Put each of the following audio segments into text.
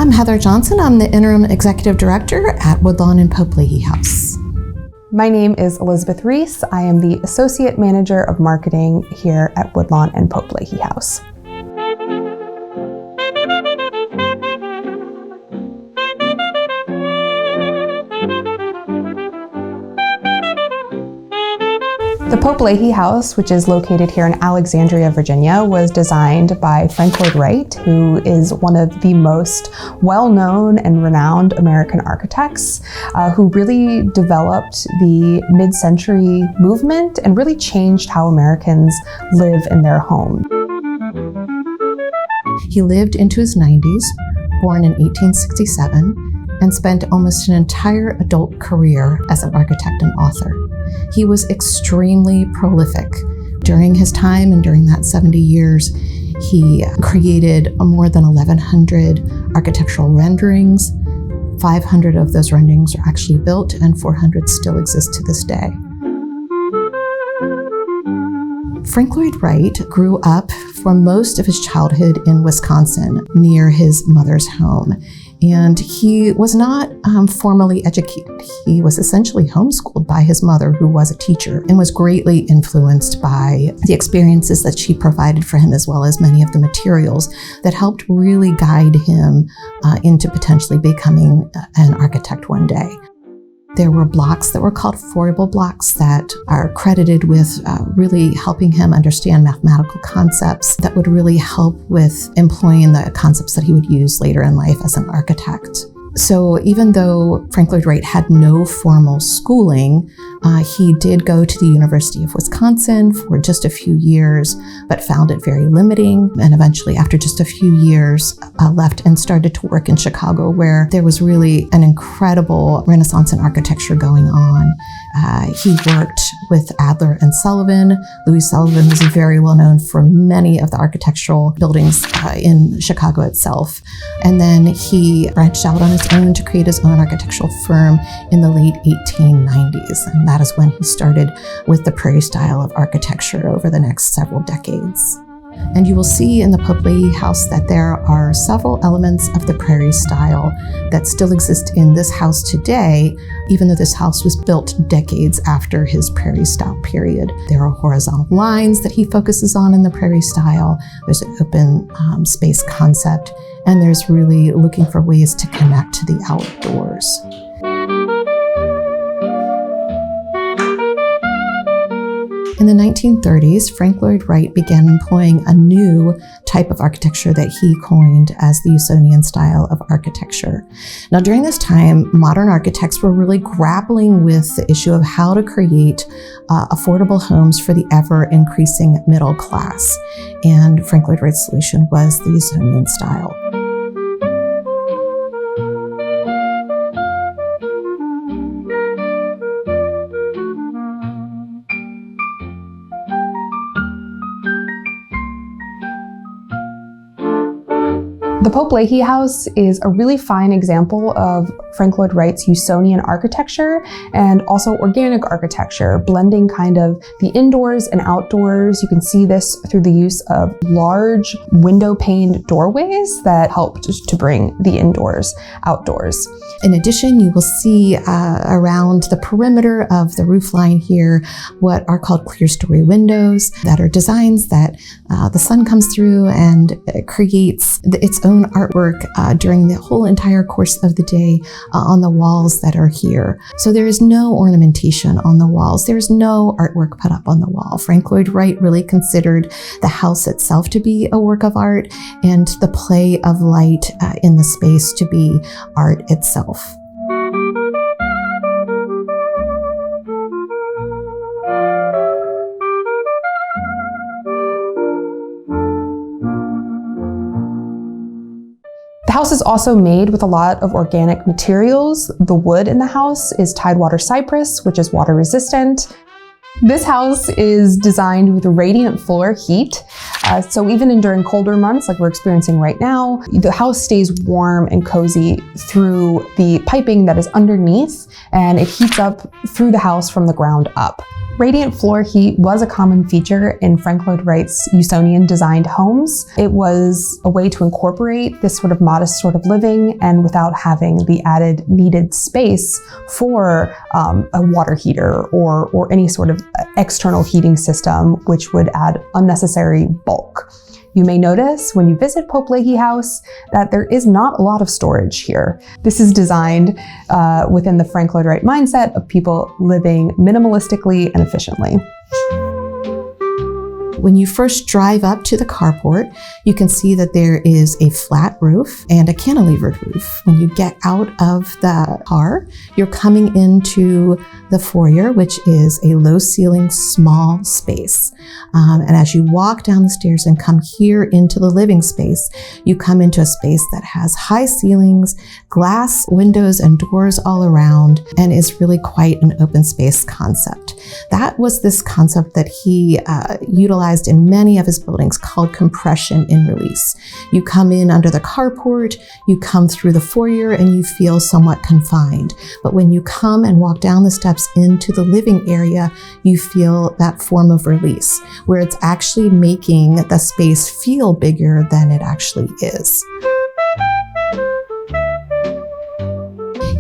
I'm Heather Johnson. I'm the Interim Executive Director at Woodlawn and Pope-Leighey House. My name is Elizabeth Reese. I am the Associate Manager of Marketing here at Woodlawn and Pope-Leighey House. The Pope-Leighey House, which is located here in Alexandria, Virginia, was designed by Frank Lloyd Wright, who is one of the most well-known and renowned American architects, who really developed the mid-century movement and really changed how Americans live in their home. He lived into his 90s, born in 1867, and spent almost an entire adult career as an architect and author. He was extremely prolific. During his time and during that 70 years, he created more than 1,100 architectural renderings. 500 of those renderings are actually built and 400 still exist to this day. Frank Lloyd Wright grew up for most of his childhood in Wisconsin, near his mother's home. And he was not formally educated. He was essentially homeschooled by his mother, who was a teacher, and was greatly influenced by the experiences that she provided for him, as well as many of the materials that helped really guide him into potentially becoming an architect one day. There were blocks that were called foible blocks that are credited with really helping him understand mathematical concepts that would really help with employing the concepts that he would use later in life as an architect. So even though Frank Lloyd Wright had no formal schooling, he did go to the University of Wisconsin for just a few years, but found it very limiting. And eventually, after just a few years, left and started to work in Chicago, where there was really an incredible Renaissance in architecture going on. He worked with Adler and Sullivan. Louis Sullivan was very well known for many of the architectural buildings in Chicago itself. And then he branched out on his own to create his own architectural firm in the late 1890s. And that is when he started with the Prairie style of architecture over the next several decades. And you will see in the Pope-Leighey House that there are several elements of the Prairie style that still exist in this house today, even though this house was built decades after his Prairie style period. There are horizontal lines that he focuses on in the Prairie style. There's an open space concept, and there's really looking for ways to connect to the outdoors. In the 1930s, Frank Lloyd Wright began employing a new type of architecture that he coined as the Usonian style of architecture. Now, during this time, modern architects were really grappling with the issue of how to create affordable homes for the ever-increasing middle class. And Frank Lloyd Wright's solution was the Usonian style. The Pope-Leighey House is a really fine example of Frank Lloyd Wright's Usonian architecture and also organic architecture, blending kind of the indoors and outdoors. You can see this through the use of large window-paned doorways that helped to bring the indoors outdoors. In addition, you will see around the perimeter of the roofline here what are called clear-story windows that are designs that the sun comes through and creates its own artwork during the whole entire course of the day on the walls that are here. So there is no ornamentation on the walls. There's no artwork put up on the wall. Frank Lloyd Wright really considered the house itself to be a work of art and the play of light in the space to be art itself. The house is also made with a lot of organic materials. The wood in the house is tidewater cypress, which is water resistant. This house is designed with radiant floor heat. So even during colder months, like we're experiencing right now, the house stays warm and cozy through the piping that is underneath, and it heats up through the house from the ground up. Radiant floor heat was a common feature in Frank Lloyd Wright's Usonian designed homes. It was a way to incorporate this sort of modest sort of living and without having the added needed space for a water heater or any sort of external heating system, which would add unnecessary bulk. You may notice when you visit Pope-Leighey House that there is not a lot of storage here. This is designed within the Frank Lloyd Wright mindset of people living minimalistically and efficiently. When you first drive up to the carport, you can see that there is a flat roof and a cantilevered roof. When you get out of the car, you're coming into the foyer, which is a low ceiling, small space. And as you walk down the stairs and come here into the living space, you come into a space that has high ceilings, glass windows and doors all around, and is really quite an open space concept. That was this concept that he utilized in many of his buildings called compression in release. You come in under the carport, you come through the foyer, and you feel somewhat confined. But when you come and walk down the steps into the living area, you feel that form of release, where it's actually making the space feel bigger than it actually is.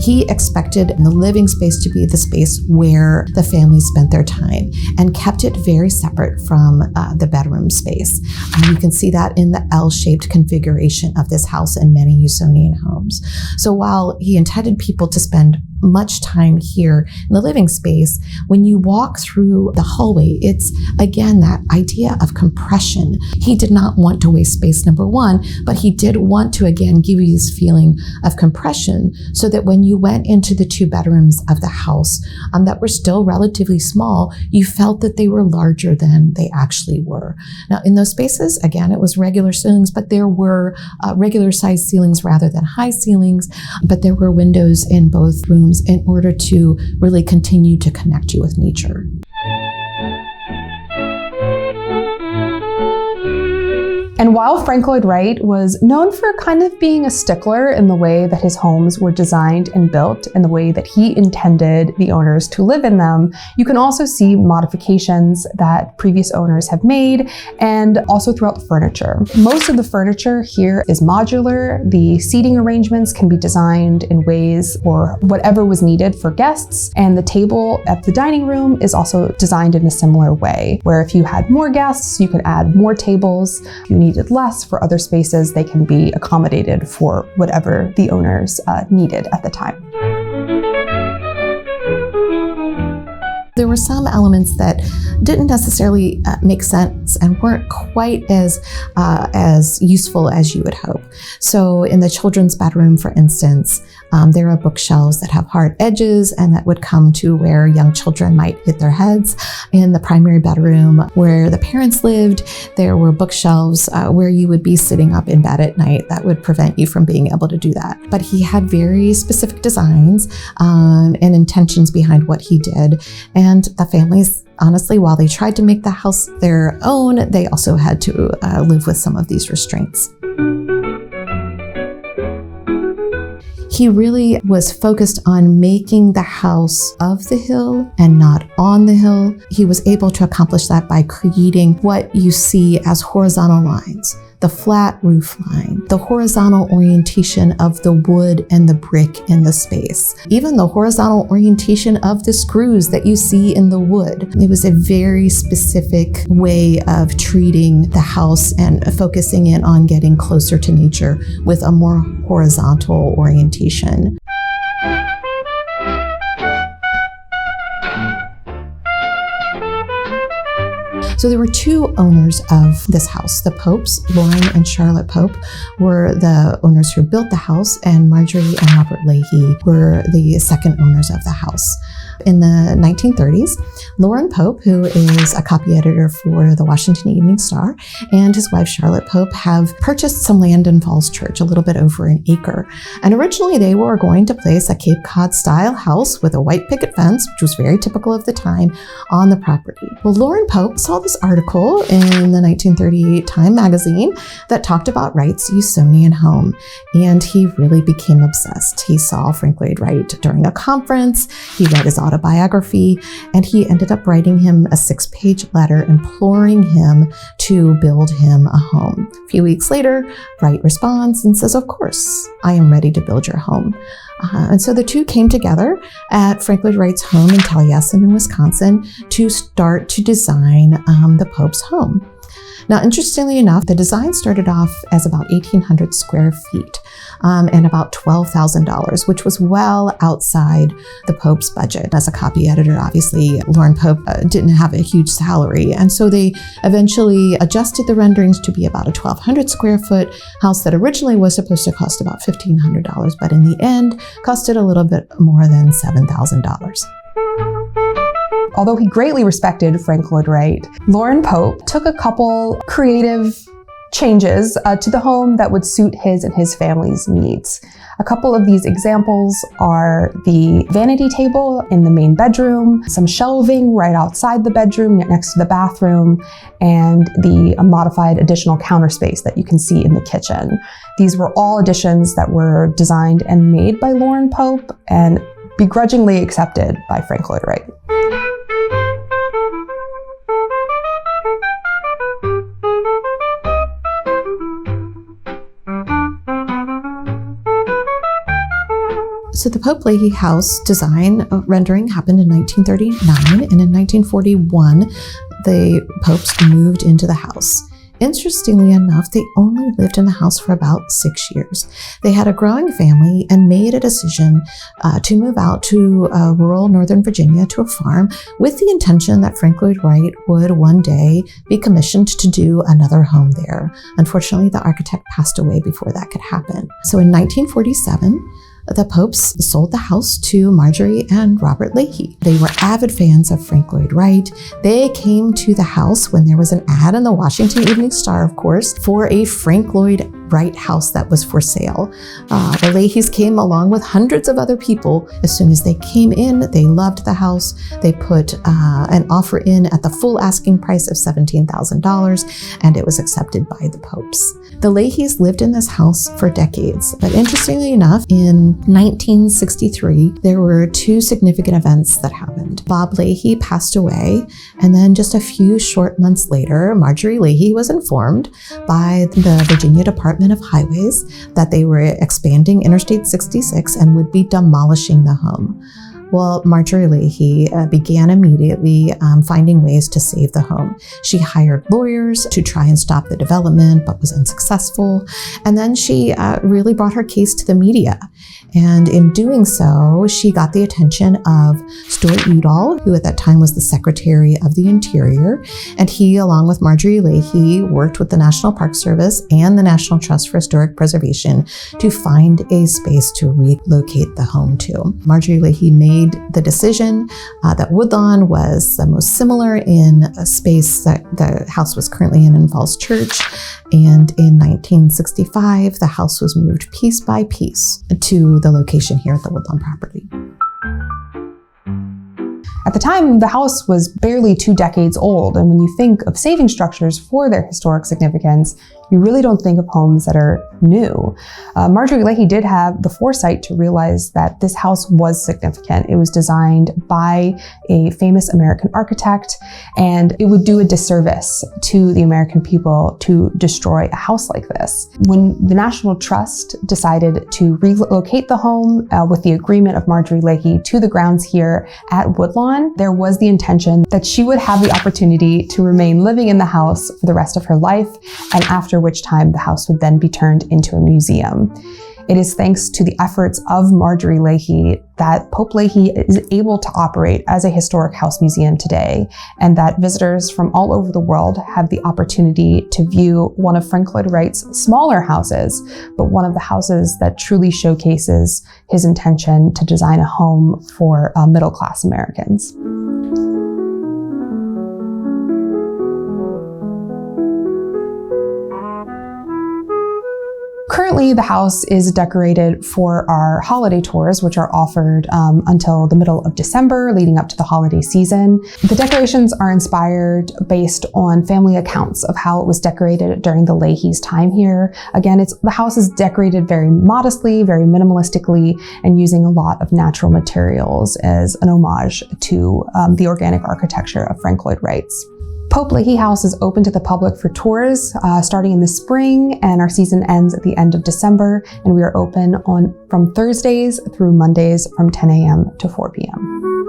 He expected the living space to be the space where the family spent their time and kept it very separate from the bedroom space. You can see that in the L-shaped configuration of this house in many Usonian homes. So while he intended people to spend much time here in the living space, when you walk through the hallway, it's again that idea of compression. He did not want to waste space, number one, but he did want to again give you this feeling of compression so that when you went into the two bedrooms of the house that were still relatively small, you felt that they were larger than they actually were. Now in those spaces, again, it was regular ceilings, but there were regular sized ceilings rather than high ceilings, but there were windows in both rooms in order to really continue to connect you with nature. And while Frank Lloyd Wright was known for kind of being a stickler in the way that his homes were designed and built and the way that he intended the owners to live in them, you can also see modifications that previous owners have made and also throughout the furniture. Most of the furniture here is modular. The seating arrangements can be designed in ways for whatever was needed for guests, and the table at the dining room is also designed in a similar way, where if you had more guests, you could add more tables. If you needed less for other spaces, they can be accommodated for whatever the owners needed at the time. There were some elements that didn't necessarily make sense and weren't quite as useful as you would hope. So in the children's bedroom, for instance, there are bookshelves that have hard edges and that would come to where young children might hit their heads. In the primary bedroom where the parents lived, there were bookshelves where you would be sitting up in bed at night that would prevent you from being able to do that. But he had very specific designs and intentions behind what he did. And the families, honestly, while they tried to make the house their own, they also had to live with some of these restraints. He really was focused on making the house of the hill and not on the hill. He was able to accomplish that by creating what you see as horizontal lines. The flat roof line, the horizontal orientation of the wood and the brick in the space, even the horizontal orientation of the screws that you see in the wood. It was a very specific way of treating the house and focusing in on getting closer to nature with a more horizontal orientation. So there were two owners of this house. The Popes, Loren and Charlotte Pope, were the owners who built the house, and Marjorie and Robert Leighey were the second owners of the house. In the 1930s, Loren Pope, who is a copy editor for the Washington Evening Star, and his wife Charlotte Pope have purchased some land in Falls Church, a little bit over an acre. And originally they were going to place a Cape Cod-style house with a white picket fence, which was very typical of the time, on the property. Well, Loren Pope saw this article in the 1938 Time magazine that talked about Wright's Usonian home, and he really became obsessed. He saw Frank Lloyd Wright during a conference, he read his autobiography, and he ended up writing him a 6-page letter imploring him to build him a home. A few weeks later, Wright responds and says, "Of course, I am ready to build your home." And so the two came together at Frank Lloyd Wright's home in Taliesin in Wisconsin to start to design the Pope's home. Now, interestingly enough, the design started off as about 1,800 square feet and about $12,000, which was well outside the Pope's budget. As a copy editor, obviously, Loren Pope didn't have a huge salary, and so they eventually adjusted the renderings to be about a 1,200 square foot house that originally was supposed to cost about $1,500, but in the end, costed a little bit more than $7,000. Although he greatly respected Frank Lloyd Wright, Loren Pope took a couple creative changes to the home that would suit his and his family's needs. A couple of these examples are the vanity table in the main bedroom, some shelving right outside the bedroom next to the bathroom, and the modified additional counter space that you can see in the kitchen. These were all additions that were designed and made by Loren Pope and begrudgingly accepted by Frank Lloyd Wright. So the Pope-Leighey House design rendering happened in 1939, and in 1941, the Popes moved into the house. Interestingly enough, they only lived in the house for about 6 years. They had a growing family and made a decision to move out to rural Northern Virginia to a farm with the intention that Frank Lloyd Wright would one day be commissioned to do another home there. Unfortunately, the architect passed away before that could happen. So in 1947, the Popes sold the house to Marjorie and Robert Leighey. They were avid fans of Frank Lloyd Wright. They came to the house when there was an ad in the Washington Evening Star, of course, for a Frank Lloyd Wright house that was for sale. The Leighys came along with hundreds of other people. As soon as they came in, they loved the house. They put an offer in at the full asking price of $17,000, and it was accepted by the Popes. The Leighys lived in this house for decades, but interestingly enough, in 1963, there were two significant events that happened. Bob Leighey passed away, and then just a few short months later, Marjorie Leighey was informed by the Virginia Department of Highways that they were expanding Interstate 66 and would be demolishing the home. Well, Marjorie Leighey began immediately finding ways to save the home. She hired lawyers to try and stop the development, but was unsuccessful. And then she really brought her case to the media. And in doing so, she got the attention of Stuart Udall, who at that time was the Secretary of the Interior. And he, along with Marjorie Leighey, worked with the National Park Service and the National Trust for Historic Preservation to find a space to relocate the home to. Marjorie Leighey made the decision that Woodlawn was the most similar in a space that the house was currently in Falls Church. And in 1965, the house was moved piece by piece to the location here at the Woodlawn property. At the time, the house was barely 2 decades old, and when you think of saving structures for their historic significance, you really don't think of homes that are new. Marjorie Leighey did have the foresight to realize that this house was significant. It was designed by a famous American architect, and it would do a disservice to the American people to destroy a house like this. When the National Trust decided to relocate the home with the agreement of Marjorie Leighey to the grounds here at Woodlawn, there was the intention that she would have the opportunity to remain living in the house for the rest of her life, and after which time the house would then be turned into a museum. It is thanks to the efforts of Marjorie Leighey that Pope-Leighey is able to operate as a historic house museum today, and that visitors from all over the world have the opportunity to view one of Frank Lloyd Wright's smaller houses, but one of the houses that truly showcases his intention to design a home for middle-class Americans. Currently, the house is decorated for our holiday tours, which are offered until the middle of December, leading up to the holiday season. The decorations are inspired based on family accounts of how it was decorated during the Leighey's time here. Again, the house is decorated very modestly, very minimalistically, and using a lot of natural materials as an homage to the organic architecture of Frank Lloyd Wright's. Pope-Leighey House is open to the public for tours starting in the spring, and our season ends at the end of December, and we are open from Thursdays through Mondays from 10 a.m. to 4 p.m.